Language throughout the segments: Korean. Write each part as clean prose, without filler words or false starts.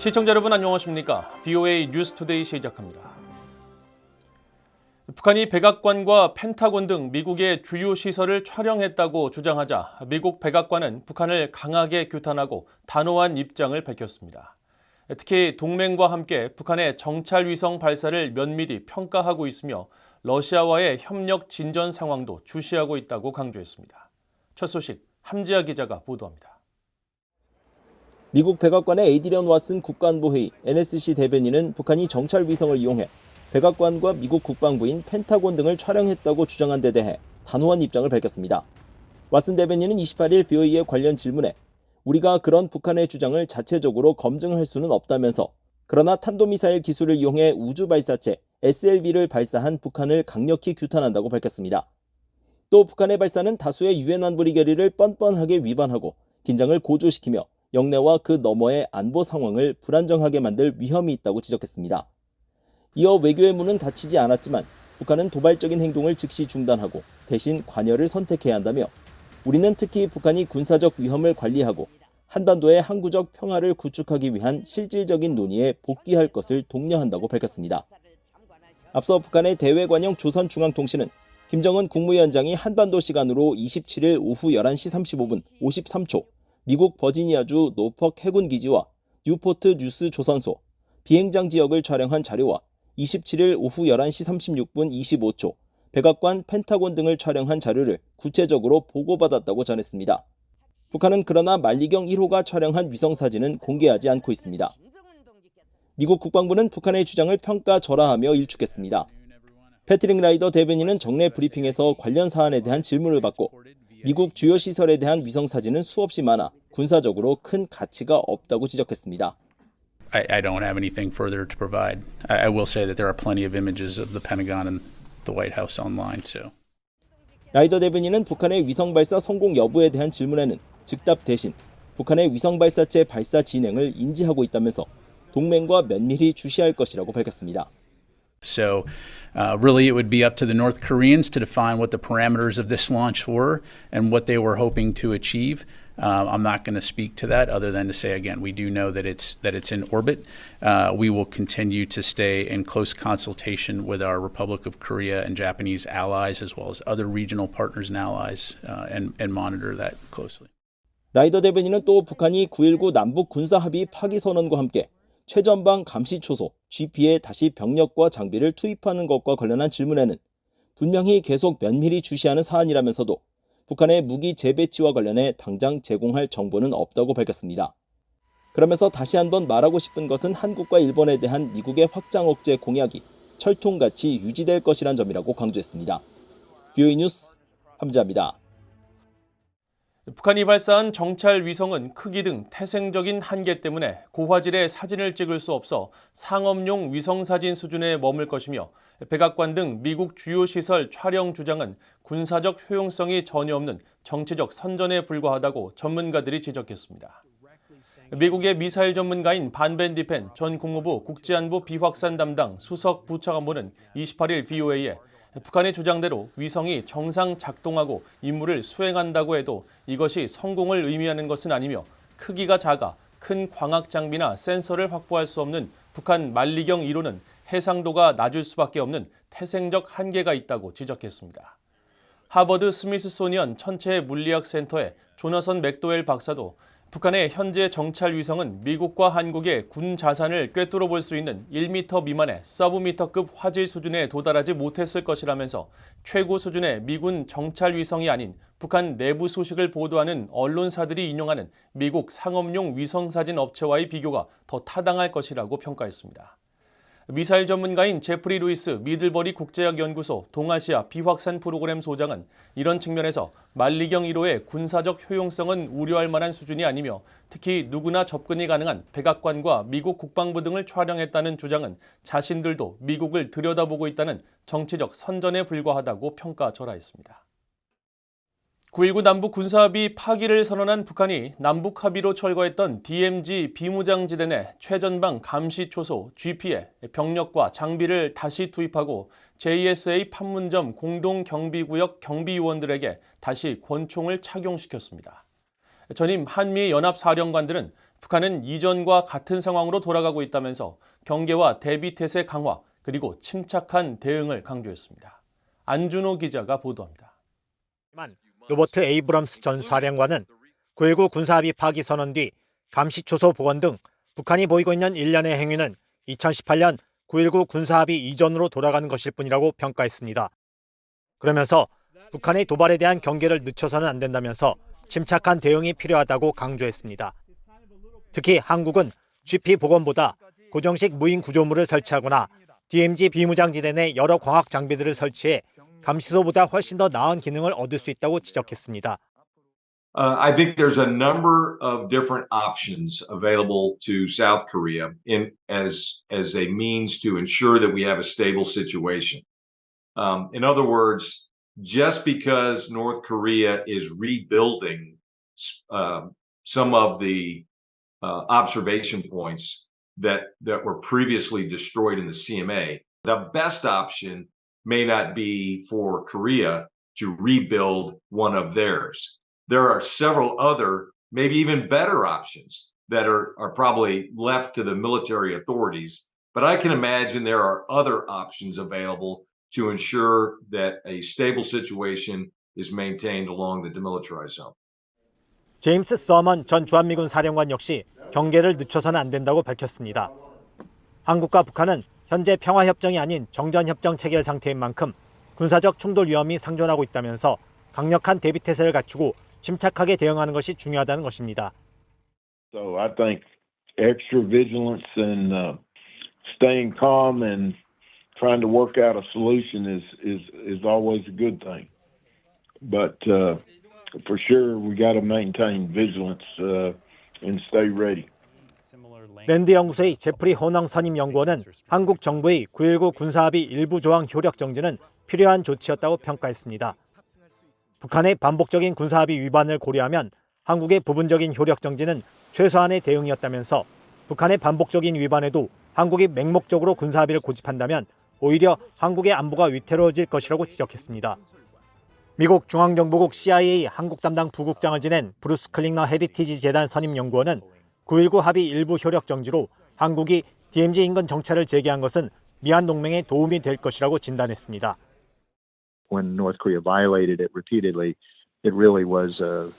시청자 여러분 안녕하십니까? VOA 뉴스투데이 시작합니다. 북한이 백악관과 펜타곤 등 미국의 주요 시설을 촬영했다고 주장하자 미국 백악관은 북한을 강하게 규탄하고 단호한 입장을 밝혔습니다. 특히 동맹과 함께 북한의 정찰위성 발사를 면밀히 평가하고 있으며 러시아와의 협력 진전 상황도 주시하고 있다고 강조했습니다. 첫 소식 함지아 기자가 보도합니다. 미국 백악관의 에이디런 왓슨 국가안보회의 NSC 대변인은 북한이 정찰 위성을 이용해 백악관과 미국 국방부인 펜타곤 등을 촬영했다고 주장한 데 대해 단호한 입장을 밝혔습니다. 왓슨 대변인은 28일 VOA의 관련 질문에 우리가 그런 북한의 주장을 자체적으로 검증할 수는 없다면서 그러나 탄도미사일 기술을 이용해 우주발사체 SLB를 발사한 북한을 강력히 규탄한다고 밝혔습니다. 또 북한의 발사는 다수의 유엔 안보리 결의를 뻔뻔하게 위반하고 긴장을 고조시키며 영내와 그 너머의 안보 상황을 불안정하게 만들 위험이 있다고 지적했습니다. 이어 외교의 문은 닫히지 않았지만 북한은 도발적인 행동을 즉시 중단하고 대신 관여를 선택해야 한다며 우리는 특히 북한이 군사적 위험을 관리하고 한반도의 항구적 평화를 구축하기 위한 실질적인 논의에 복귀할 것을 독려한다고 밝혔습니다. 앞서 북한의 대외관영 조선중앙통신은 김정은 국무위원장이 한반도 시간으로 27일 오후 11시 35분 53초 미국 버지니아주 노퍽 해군기지와 뉴포트 뉴스 조선소, 비행장 지역을 촬영한 자료와 27일 오후 11시 36분 25초 백악관, 펜타곤 등을 촬영한 자료를 구체적으로 보고받았다고 전했습니다. 북한은 그러나 만리경 1호가 촬영한 위성사진은 공개하지 않고 있습니다. 미국 국방부는 북한의 주장을 평가절하하며 일축했습니다. 패트릭 라이더 대변인은 정례 브리핑에서 관련 사안에 대한 질문을 받고 미국 주요 시설에 대한 위성사진은 수없이 많아 군사적으로 큰 가치가 없다고 지적했습니다. I don't have anything further to provide. I will say that there are plenty of images of the Pentagon and the White House online too. 라이더 대변인은 북한의 위성 발사 성공 여부에 대한 질문에는 즉답 대신 북한의 위성 발사체 발사 진행을 인지하고 있다면서 동맹과 면밀히 주시할 것이라고 밝혔습니다. So really it would be up to the North Koreans to define what the parameters of this launch were and what they were hoping to achieve. I'm not going to speak to that other than to say, again, we do know that it's in orbit. We will continue to stay in close consultation with our Republic of Korea and Japanese allies as well as other regional partners and allies and monitor that closely. 라이더 대변인은 또 북한이 9.19 남북 군사합의 파기 선언과 함께 최전방 감시초소 GP에 다시 병력과 장비를 투입하는 것과 관련한 질문에는 분명히 계속 면밀히 주시하는 사안이라면서도 북한의 무기 재배치와 관련해 당장 제공할 정보는 없다고 밝혔습니다. 그러면서 다시 한번 말하고 싶은 것은 한국과 일본에 대한 미국의 확장 억제 공약이 철통같이 유지될 것이란 점이라고 강조했습니다. VOA 뉴스 함지아입니다. 북한이 발사한 정찰 위성은 크기 등 태생적인 한계 때문에 고화질의 사진을 찍을 수 없어 상업용 위성사진 수준에 머물 것이며 백악관 등 미국 주요 시설 촬영 주장은 군사적 효용성이 전혀 없는 정치적 선전에 불과하다고 전문가들이 지적했습니다. 미국의 미사일 전문가인 반 벤 디펜 전 국무부 국제안보 비확산 담당 수석 부차관보는 28일 VOA에 북한의 주장대로 위성이 정상 작동하고 임무를 수행한다고 해도 이것이 성공을 의미하는 것은 아니며 크기가 작아 큰 광학 장비나 센서를 확보할 수 없는 북한 만리경 1호는 해상도가 낮을 수밖에 없는 태생적 한계가 있다고 지적했습니다. 하버드 스미스소니언 천체 물리학 센터의 조나선 맥도웰 박사도 북한의 현재 정찰 위성은 미국과 한국의 군 자산을 꿰뚫어 볼 수 있는 1m 미만의 서브미터급 화질 수준에 도달하지 못했을 것이라면서 최고 수준의 미군 정찰 위성이 아닌 북한 내부 소식을 보도하는 언론사들이 인용하는 미국 상업용 위성사진 업체와의 비교가 더 타당할 것이라고 평가했습니다. 미사일 전문가인 제프리 루이스 미들버리 국제학연구소 동아시아 비확산 프로그램 소장은 이런 측면에서 만리경 1호의 군사적 효용성은 우려할 만한 수준이 아니며 특히 누구나 접근이 가능한 백악관과 미국 국방부 등을 촬영했다는 주장은 자신들도 미국을 들여다보고 있다는 정치적 선전에 불과하다고 평가절하했습니다. 9.19 남북 군사합의 파기를 선언한 북한이 남북 합의로 철거했던 DMZ 비무장지대 내 최전방 감시초소 GP에 병력과 장비를 다시 투입하고 JSA 판문점 공동경비구역 경비요원들에게 다시 권총을 착용시켰습니다. 전임 한미 연합사령관들은 북한은 이전과 같은 상황으로 돌아가고 있다면서 경계와 대비태세 강화 그리고 침착한 대응을 강조했습니다. 안준호 기자가 보도합니다. 로버트 에이브럼스 전 사령관은 9.19 군사합의 파기 선언 뒤 감시초소 복원 등 북한이 보이고 있는 일련의 행위는 2018년 9.19 군사합의 이전으로 돌아가는 것일 뿐이라고 평가했습니다. 그러면서 북한의 도발에 대한 경계를 늦춰서는 안 된다면서 침착한 대응이 필요하다고 강조했습니다. 특히 한국은 GP 복원보다 고정식 무인 구조물을 설치하거나 DMZ 비무장지대 내 여러 광학 장비들을 설치해 감시소보다 훨씬 더 나은 기능을 얻을 수 있다고 지적했습니다. I think there's a number of different options available to South Korea as a means to ensure that we have a stable situation. In other words, just because North Korea is rebuilding some of the observation points that were previously destroyed in the CMA, the best option may not be for Korea to rebuild one of theirs. There are several other, maybe even better options that are probably left to the military authorities. But I can imagine there are other options available to ensure that a stable situation is maintained along the demilitarized zone. 제임스 서먼 전 주한미군 사령관 역시 경계를 늦춰서는 안 된다고 밝혔습니다. 한국과 북한은 현재 평화협정이 아닌 정전협정 체결 상태인 만큼 군사적 충돌 위험이 상존하고 있다면서 강력한 대비태세를 갖추고 침착하게 대응하는 것이 중요하다는 것입니다. So I think extra vigilance and staying calm and trying to work out a solution is always a good thing. But for sure we got to maintain vigilance and stay ready. 랜드 연구소의 제프리 호낭 선임 연구원은 한국 정부의 9.19 군사합의 일부 조항 효력 정지는 필요한 조치였다고 평가했습니다. 북한의 반복적인 군사합의 위반을 고려하면 한국의 부분적인 효력 정지는 최소한의 대응이었다면서 북한의 반복적인 위반에도 한국이 맹목적으로 군사합의를 고집한다면 오히려 한국의 안보가 위태로워질 것이라고 지적했습니다. 미국 중앙정보국 CIA 한국 담당 부국장을 지낸 브루스 클링너 헤리티지 재단 선임 연구원은 9.19 합의 일부 효력 정지로 한국이 DMZ 인근 정찰을 재개한 것은 미한 동맹에 도움이 될 것이라고 진단했습니다. When North Korea violated it repeatedly, it really was a,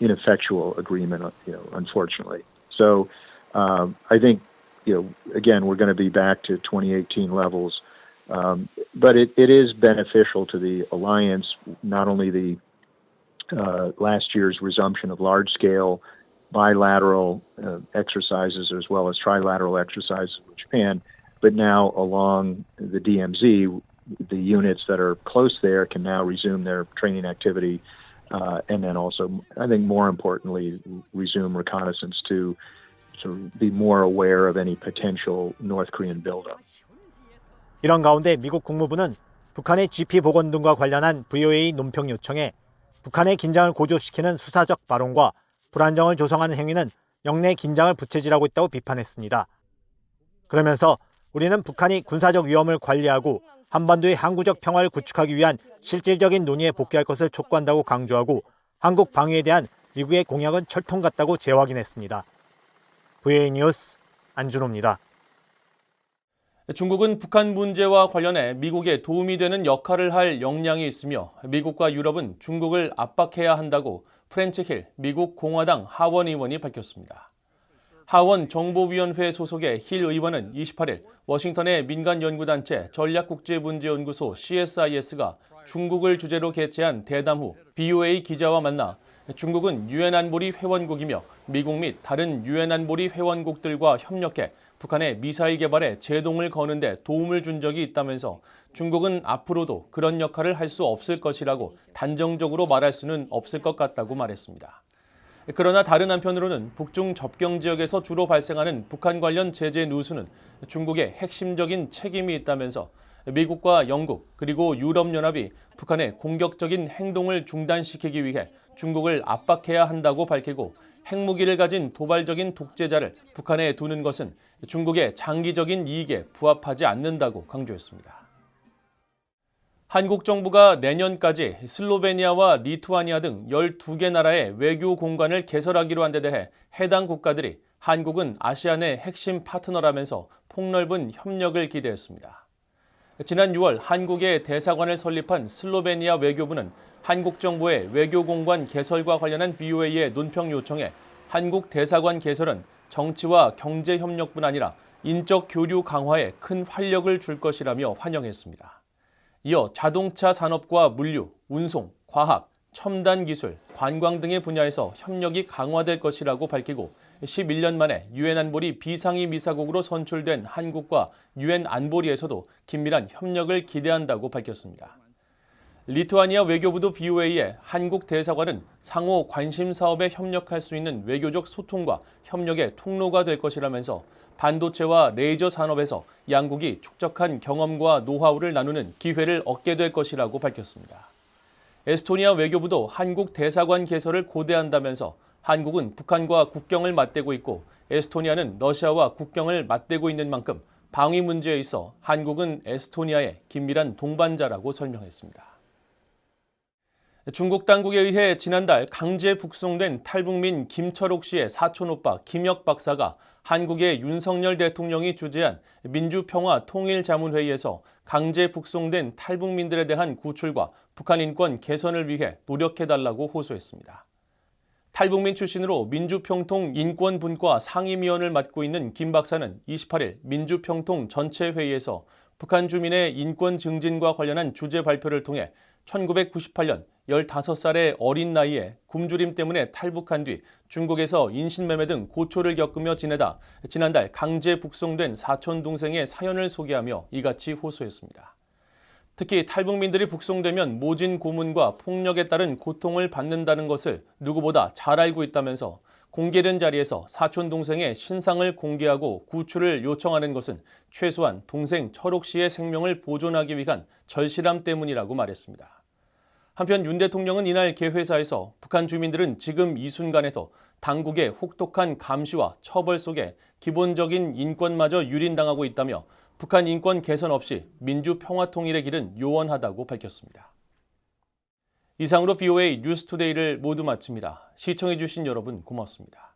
ineffectual agreement, unfortunately. So I think, again, we're going to be back to 2018 levels. But it is beneficial to the alliance, not only the last year's resumption of large-scale bilateral exercises as well as trilateral exercises with Japan, but now along the DMZ, the units that are close there can now resume their training activity and then also, I think more importantly, resume reconnaissance to be more aware of any potential North Korean buildup. 이런 가운데 미국 국무부는 북한의 GP 복원 등과 관련한 VOA 논평 요청에 북한의 긴장을 고조시키는 수사적 발언과 불안정을 조성하는 행위는 영내 긴장을 부채질하고 있다고 비판했습니다. 그러면서 우리는 북한이 군사적 위험을 관리하고 한반도의 항구적 평화를 구축하기 위한 실질적인 논의에 복귀할 것을 촉구한다고 강조하고 한국 방위에 대한 미국의 공약은 철통 같다고 재확인했습니다. VOA 뉴스 안준호입니다. 중국은 북한 문제와 관련해 미국에 도움이 되는 역할을 할 역량이 있으며 미국과 유럽은 중국을 압박해야 한다고 프렌치 힐 미국 공화당 하원 의원이 밝혔습니다. 하원 정보위원회 소속의 힐 의원은 28일 워싱턴의 민간연구단체 전략국제문제연구소 CSIS가 중국을 주제로 개최한 대담 후 BOA 기자와 만나 중국은 유엔 안보리 회원국이며 미국 및 다른 유엔 안보리 회원국들과 협력해 북한의 미사일 개발에 제동을 거는 데 도움을 준 적이 있다면서 중국은 앞으로도 그런 역할을 할 수 없을 것이라고 단정적으로 말할 수는 없을 것 같다고 말했습니다. 그러나 다른 한편으로는 북중 접경 지역에서 주로 발생하는 북한 관련 제재 누수는 중국의 핵심적인 책임이 있다면서 미국과 영국 그리고 유럽연합이 북한의 공격적인 행동을 중단시키기 위해 중국을 압박해야 한다고 밝히고 핵무기를 가진 도발적인 독재자를 북한에 두는 것은 중국의 장기적인 이익에 부합하지 않는다고 강조했습니다. 한국 정부가 내년까지 슬로베니아와 리투아니아 등 12개 나라의 외교 공관을 개설하기로 한 데 대해 해당 국가들이 한국은 아시안의 핵심 파트너라면서 폭넓은 협력을 기대했습니다. 지난 6월 한국의 대사관을 설립한 슬로베니아 외교부는 한국 정부의 외교 공관 개설과 관련한 VOA의 논평 요청에 한국 대사관 개설은 정치와 경제 협력뿐 아니라 인적 교류 강화에 큰 활력을 줄 것이라며 환영했습니다. 이어 자동차 산업과 물류, 운송, 과학, 첨단 기술, 관광 등의 분야에서 협력이 강화될 것이라고 밝히고 11년 만에 유엔 안보리 비상임이사국으로 선출된 한국과 유엔 안보리에서도 긴밀한 협력을 기대한다고 밝혔습니다. 리투아니아 외교부도 VOA에 한국 대사관은 상호 관심 사업에 협력할 수 있는 외교적 소통과 협력의 통로가 될 것이라면서 반도체와 레이저 산업에서 양국이 축적한 경험과 노하우를 나누는 기회를 얻게 될 것이라고 밝혔습니다. 에스토니아 외교부도 한국 대사관 개설을 고대한다면서 한국은 북한과 국경을 맞대고 있고 에스토니아는 러시아와 국경을 맞대고 있는 만큼 방위 문제에 있어 한국은 에스토니아의 긴밀한 동반자라고 설명했습니다. 중국 당국에 의해 지난달 강제 북송된 탈북민 김철옥 씨의 사촌오빠 김혁 박사가 한국의 윤석열 대통령이 주재한 민주평화통일자문회의에서 강제 북송된 탈북민들에 대한 구출과 북한 인권 개선을 위해 노력해달라고 호소했습니다. 탈북민 출신으로 민주평통 인권분과 상임위원을 맡고 있는 김 박사는 28일 민주평통 전체회의에서 북한 주민의 인권 증진과 관련한 주제 발표를 통해 1998년 15살의 어린 나이에 굶주림 때문에 탈북한 뒤 중국에서 인신매매 등 고초를 겪으며 지내다 지난달 강제 북송된 사촌 동생의 사연을 소개하며 이같이 호소했습니다. 특히 탈북민들이 북송되면 모진 고문과 폭력에 따른 고통을 받는다는 것을 누구보다 잘 알고 있다면서 공개된 자리에서 사촌 동생의 신상을 공개하고 구출을 요청하는 것은 최소한 동생 철옥 씨의 생명을 보존하기 위한 절실함 때문이라고 말했습니다. 한편 윤 대통령은 이날 개회사에서 북한 주민들은 지금 이 순간에도 당국의 혹독한 감시와 처벌 속에 기본적인 인권마저 유린당하고 있다며 북한 인권 개선 없이 민주평화통일의 길은 요원하다고 밝혔습니다. 이상으로 VOA 뉴스투데이를 모두 마칩니다. 시청해주신 여러분 고맙습니다.